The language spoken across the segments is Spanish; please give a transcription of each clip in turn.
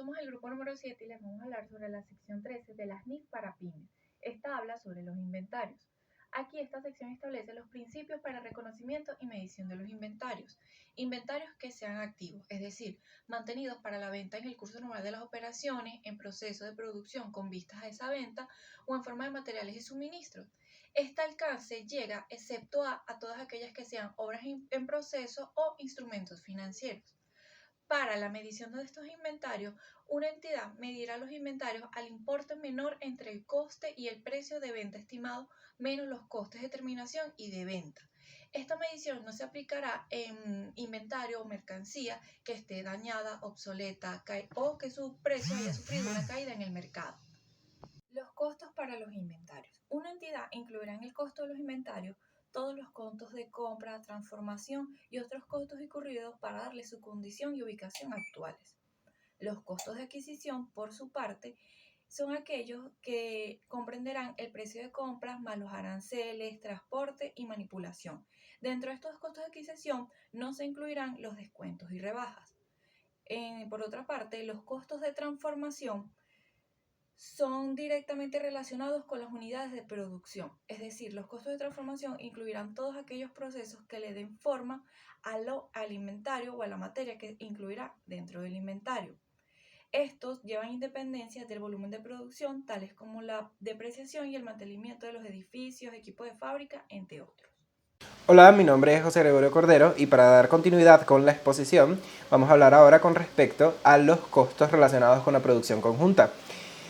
somos el grupo número 7 y les vamos a hablar sobre la sección 13 de las NIF para pymes. Esta habla sobre los inventarios. Aquí esta sección establece los principios para el reconocimiento y medición de los inventarios. Inventarios que sean activos, es decir, mantenidos para la venta en el curso normal de las operaciones, en proceso de producción con vistas a esa venta o en forma de materiales y suministros. Este alcance llega excepto a todas aquellas que sean obras en proceso o instrumentos financieros. Para la medición de estos inventarios, una entidad medirá los inventarios al importe menor entre el coste y el precio de venta estimado menos los costes de terminación y de venta. Esta medición no se aplicará en inventario o mercancía que esté dañada, obsoleta o que su precio haya sufrido una caída en el mercado. Los costos para los inventarios. Una entidad incluirá en el costo de los inventarios todos los costos de compra, transformación y otros costos incurridos para darle su condición y ubicación actuales. Los costos de adquisición, por su parte, son aquellos que comprenderán el precio de compra más los aranceles, transporte y manipulación. Dentro de estos costos de adquisición no se incluirán los descuentos y rebajas. Por otra parte, los costos de transformación son directamente relacionados con las unidades de producción, es decir, los costos de transformación incluirán todos aquellos procesos que le den forma al inventario o a la materia que incluirá dentro del inventario. Estos llevan independencia del volumen de producción, tales como la depreciación y el mantenimiento de los edificios, equipos de fábrica, entre otros. Hola, mi nombre es José Gregorio Cordero y para dar continuidad con la exposición vamos a hablar ahora con respecto a los costos relacionados con la producción conjunta.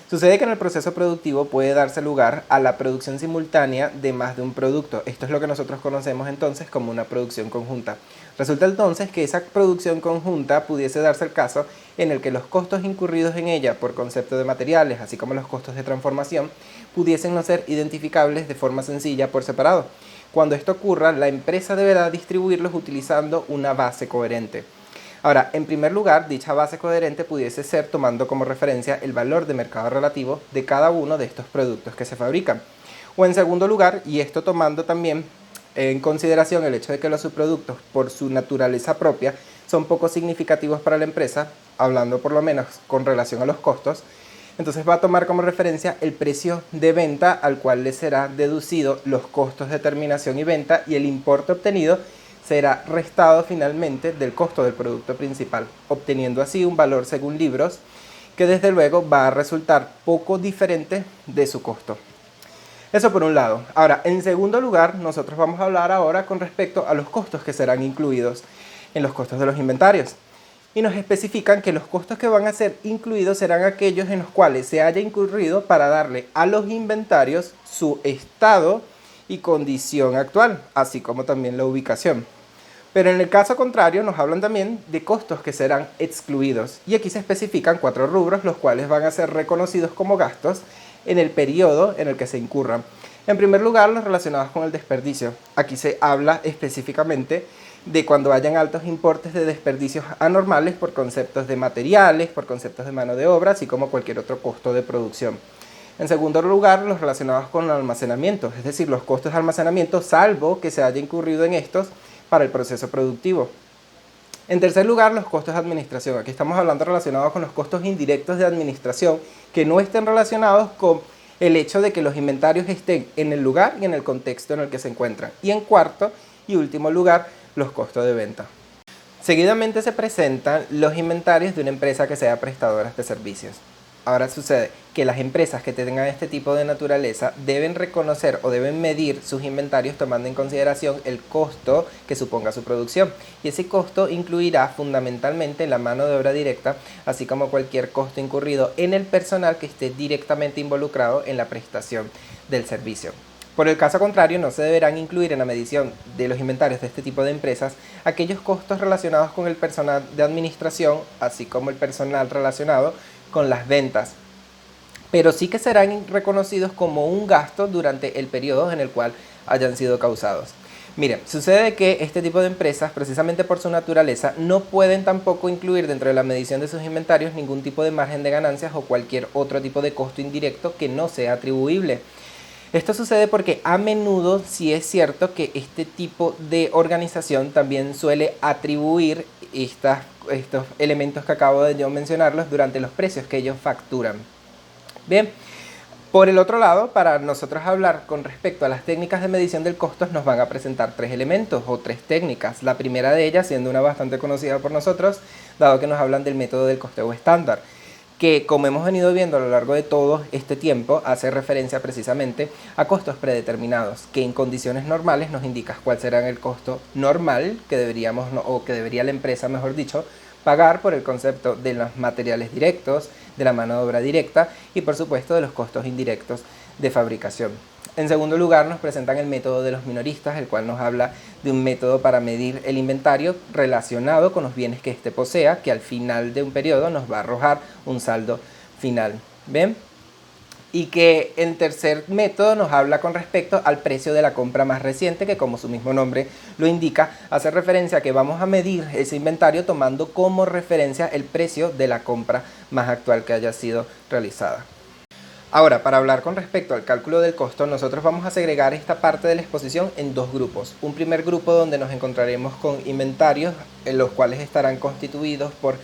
Sucede que en el proceso productivo puede darse lugar a la producción simultánea de más de un producto. Esto es lo que nosotros conocemos entonces como una producción conjunta. Resulta entonces que esa producción conjunta pudiese darse el caso en el que los costos incurridos en ella por concepto de materiales, así como los costos de transformación, pudiesen no ser identificables de forma sencilla por separado. Cuando esto ocurra, la empresa deberá distribuirlos utilizando una base coherente. Ahora, en primer lugar, dicha base coherente pudiese ser tomando como referencia el valor de mercado relativo de cada uno de estos productos que se fabrican. O en segundo lugar, y esto tomando también en consideración el hecho de que los subproductos, por su naturaleza propia, son poco significativos para la empresa, hablando por lo menos con relación a los costos, entonces va a tomar como referencia el precio de venta al cual le será deducido los costos de terminación y venta y el importe obtenido será restado finalmente del costo del producto principal, obteniendo así un valor según libros que desde luego va a resultar poco diferente de su costo. Eso por un lado. Ahora, en segundo lugar, nosotros vamos a hablar ahora con respecto a los costos que serán incluidos en los costos de los inventarios. Y nos especifican que los costos que van a ser incluidos serán aquellos en los cuales se haya incurrido para darle a los inventarios su estado y condición actual, así como también la ubicación. Pero en el caso contrario nos hablan también de costos que serán excluidos y aquí se especifican 4 rubros los cuales van a ser reconocidos como gastos en el periodo en el que se incurran. En primer lugar, los relacionados con el desperdicio. Aquí se habla específicamente de cuando hayan altos importes de desperdicios anormales por conceptos de materiales, por conceptos de mano de obra, así como cualquier otro costo de producción. En segundo lugar, los relacionados con el almacenamiento, es decir, los costos de almacenamiento, salvo que se haya incurrido en estos para el proceso productivo. En tercer lugar, los costos de administración. Aquí estamos hablando relacionados con los costos indirectos de administración que no estén relacionados con el hecho de que los inventarios estén en el lugar y en el contexto en el que se encuentran. Y en cuarto y último lugar, los costos de venta. Seguidamente se presentan los inventarios de una empresa que sea prestadora de servicios. Ahora sucede que las empresas que tengan este tipo de naturaleza deben reconocer o deben medir sus inventarios tomando en consideración el costo que suponga su producción. Y ese costo incluirá fundamentalmente la mano de obra directa, así como cualquier costo incurrido en el personal que esté directamente involucrado en la prestación del servicio. Por el caso contrario, no se deberán incluir en la medición de los inventarios de este tipo de empresas aquellos costos relacionados con el personal de administración, así como el personal relacionado con las ventas, pero sí que serán reconocidos como un gasto durante el periodo en el cual hayan sido causados. Miren, sucede que este tipo de empresas, precisamente por su naturaleza, no pueden tampoco incluir dentro de la medición de sus inventarios ningún tipo de margen de ganancias o cualquier otro tipo de costo indirecto que no sea atribuible. Esto sucede porque a menudo sí es cierto que este tipo de organización también suele atribuir estos elementos que acabo de yo mencionarlos durante los precios que ellos facturan. Bien, por el otro lado, para nosotros hablar con respecto a las técnicas de medición del costo, nos van a presentar tres elementos o tres técnicas. La primera de ellas, siendo una bastante conocida por nosotros, dado que nos hablan del método del costeo estándar, que como hemos venido viendo a lo largo de todo este tiempo, hace referencia precisamente a costos predeterminados, que en condiciones normales nos indica cuál será el costo normal que deberíamos, o que debería la empresa, mejor dicho, pagar por el concepto de los materiales directos, de la mano de obra directa y por supuesto de los costos indirectos de fabricación. En segundo lugar, nos presentan el método de los minoristas, el cual nos habla de un método para medir el inventario relacionado con los bienes que éste posea, que al final de un periodo nos va a arrojar un saldo final. ¿Ven? Y que en tercer método nos habla con respecto al precio de la compra más reciente, que como su mismo nombre lo indica, hace referencia a que vamos a medir ese inventario tomando como referencia el precio de la compra más actual que haya sido realizada. Ahora, para hablar con respecto al cálculo del costo, nosotros vamos a segregar esta parte de la exposición en dos grupos. Un primer grupo donde nos encontraremos con inventarios, en los cuales estarán constituidos por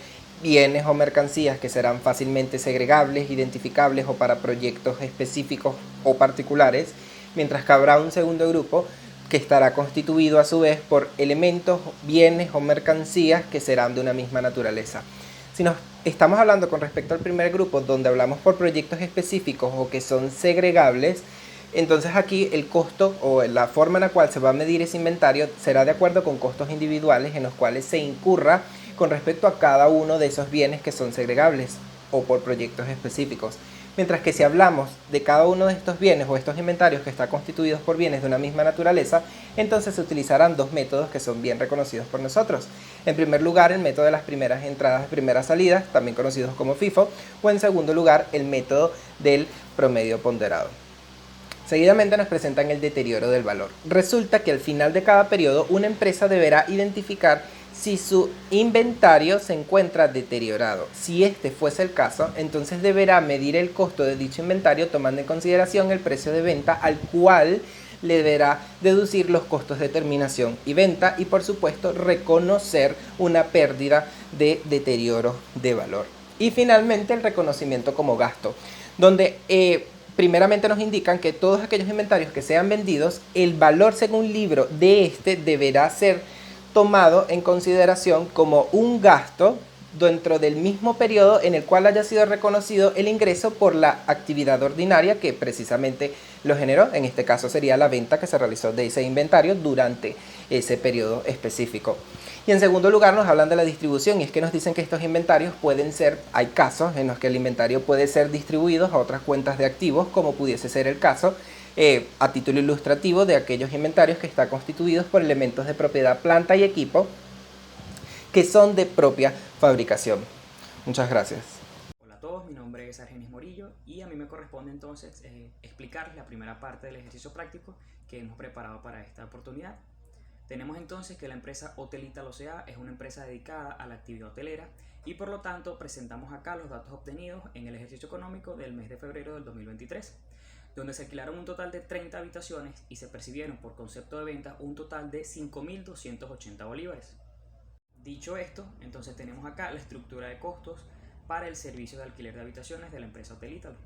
bienes o mercancías que serán fácilmente segregables, identificables o para proyectos específicos o particulares, mientras que habrá un segundo grupo que estará constituido a su vez por elementos, bienes o mercancías que serán de una misma naturaleza. Si nos estamos hablando con respecto al primer grupo, donde hablamos por proyectos específicos o que son segregables, entonces aquí el costo o la forma en la cual se va a medir ese inventario será de acuerdo con costos individuales en los cuales se incurra con respecto a cada uno de esos bienes que son segregables o por proyectos específicos. Mientras que si hablamos de cada uno de estos bienes o estos inventarios que están constituidos por bienes de una misma naturaleza, entonces se utilizarán dos métodos que son bien reconocidos por nosotros. En primer lugar, el método de las primeras entradas, primeras salidas, también conocidos como FIFO, o en segundo lugar, el método del promedio ponderado. Seguidamente nos presentan el deterioro del valor. Resulta que al final de cada periodo una empresa deberá identificar si su inventario se encuentra deteriorado. Si este fuese el caso, entonces deberá medir el costo de dicho inventario tomando en consideración el precio de venta al cual le deberá deducir los costos de terminación y venta y por supuesto reconocer una pérdida de deterioro de valor. Y finalmente el reconocimiento como gasto, donde primeramente nos indican que todos aquellos inventarios que sean vendidos, el valor según libro de este deberá ser tomado en consideración como un gasto dentro del mismo periodo en el cual haya sido reconocido el ingreso por la actividad ordinaria que precisamente lo generó. En este caso sería la venta que se realizó de ese inventario durante ese periodo específico. Y en segundo lugar nos hablan de la distribución y es que nos dicen que estos inventarios pueden ser, hay casos en los que el inventario puede ser distribuido a otras cuentas de activos como pudiese ser el caso a título ilustrativo de aquellos inventarios que están constituidos por elementos de propiedad, planta y equipo que son de propia fabricación. Muchas gracias. Hola a todos, mi nombre es Argenis Morillo y a mí me corresponde entonces explicarles la primera parte del ejercicio práctico que hemos preparado para esta oportunidad. Tenemos entonces que la empresa Hotelital O.C.A. es una empresa dedicada a la actividad hotelera y por lo tanto presentamos acá los datos obtenidos en el ejercicio económico del mes de febrero del 2023, donde se alquilaron un total de 30 habitaciones y se percibieron por concepto de venta un total de 5.280 bolívares. Dicho esto, entonces tenemos acá la estructura de costos para el servicio de alquiler de habitaciones de la empresa Hotelital.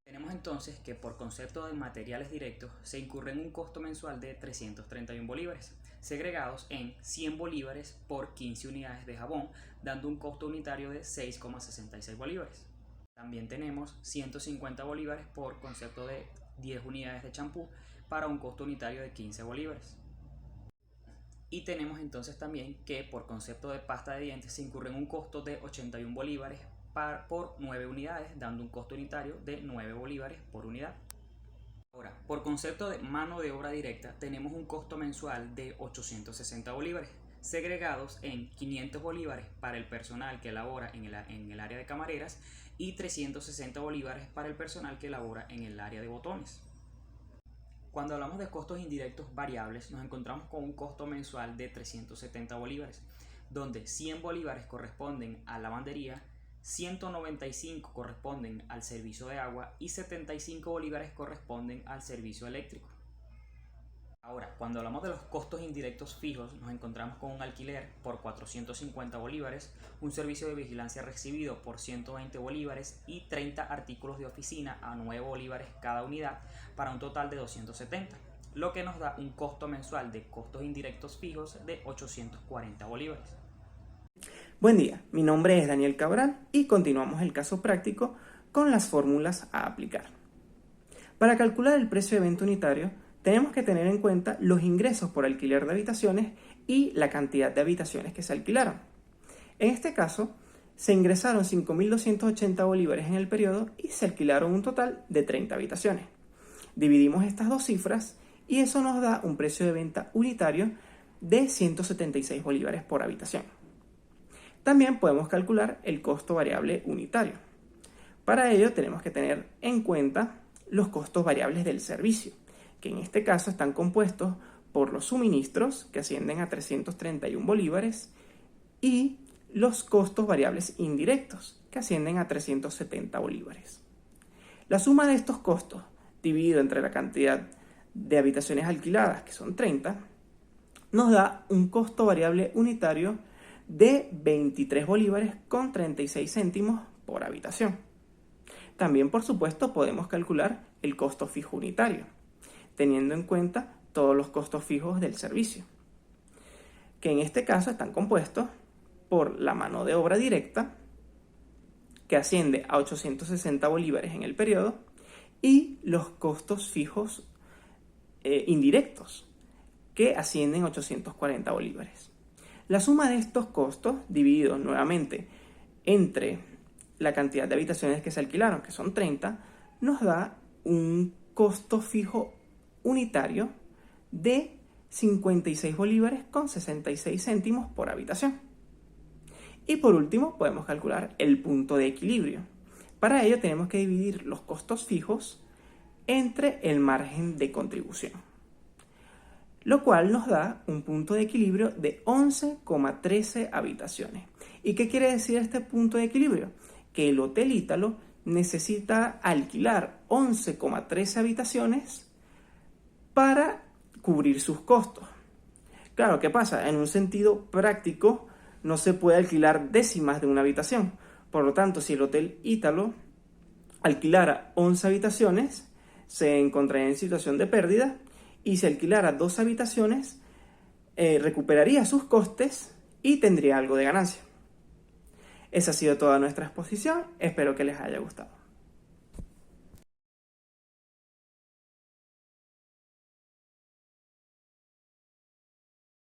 Tenemos entonces que por concepto de materiales directos se incurre en un costo mensual de 331 bolívares, segregados en 100 bolívares por 15 unidades de jabón, dando un costo unitario de 6,66 bolívares. También tenemos 150 bolívares por concepto de 10 unidades de champú para un costo unitario de 15 bolívares. Y tenemos entonces también que por concepto de pasta de dientes se incurre en un costo de 81 bolívares por 9 unidades, dando un costo unitario de 9 bolívares por unidad. Ahora, por concepto de mano de obra directa tenemos un costo mensual de 860 bolívares, segregados en 500 bolívares para el personal que labora en el área de camareras y 360 bolívares para el personal que labora en el área de botones. Cuando hablamos de costos indirectos variables, nos encontramos con un costo mensual de 370 bolívares, donde 100 bolívares corresponden a lavandería, 195 corresponden al servicio de agua y 75 bolívares corresponden al servicio eléctrico. Ahora, cuando hablamos de los costos indirectos fijos, nos encontramos con un alquiler por 450 bolívares, un servicio de vigilancia recibido por 120 bolívares y 30 artículos de oficina a 9 bolívares cada unidad para un total de 270, lo que nos da un costo mensual de costos indirectos fijos de 840 bolívares. Buen día, mi nombre es Daniel Cabral y continuamos el caso práctico con las fórmulas a aplicar. Para calcular el precio de venta unitario, tenemos que tener en cuenta los ingresos por alquiler de habitaciones y la cantidad de habitaciones que se alquilaron. En este caso, se ingresaron 5.280 bolívares en el periodo y se alquilaron un total de 30 habitaciones. Dividimos estas dos cifras y eso nos da un precio de venta unitario de 176 bolívares por habitación. También podemos calcular el costo variable unitario. Para ello tenemos que tener en cuenta los costos variables del servicio, que en este caso están compuestos por los suministros, que ascienden a 331 bolívares, y los costos variables indirectos, que ascienden a 370 bolívares. La suma de estos costos, dividido entre la cantidad de habitaciones alquiladas, que son 30, nos da un costo variable unitario de 23 bolívares con 36 céntimos por habitación. También, por supuesto, podemos calcular el costo fijo unitario, teniendo en cuenta todos los costos fijos del servicio, que en este caso están compuestos por la mano de obra directa, que asciende a 860 bolívares en el periodo, y los costos fijos indirectos, que ascienden a 840 bolívares. La suma de estos costos, divididos nuevamente entre la cantidad de habitaciones que se alquilaron, que son 30, nos da un costo fijo unitario de 56 bolívares con 66 céntimos por habitación. Y por último, podemos calcular el punto de equilibrio. Para ello tenemos que dividir los costos fijos entre el margen de contribución, lo cual nos da un punto de equilibrio de 11,13 habitaciones. ¿Y qué quiere decir este punto de equilibrio? Que el Hotel Ítalo necesita alquilar 11,13 habitaciones para cubrir sus costos. Claro, ¿qué pasa? En un sentido práctico, no se puede alquilar décimas de una habitación. Por lo tanto, si el Hotel Ítalo alquilara 11 habitaciones, se encontraría en situación de pérdida, y si alquilara 2 habitaciones, recuperaría sus costes y tendría algo de ganancia. Esa ha sido toda nuestra exposición. Espero que les haya gustado.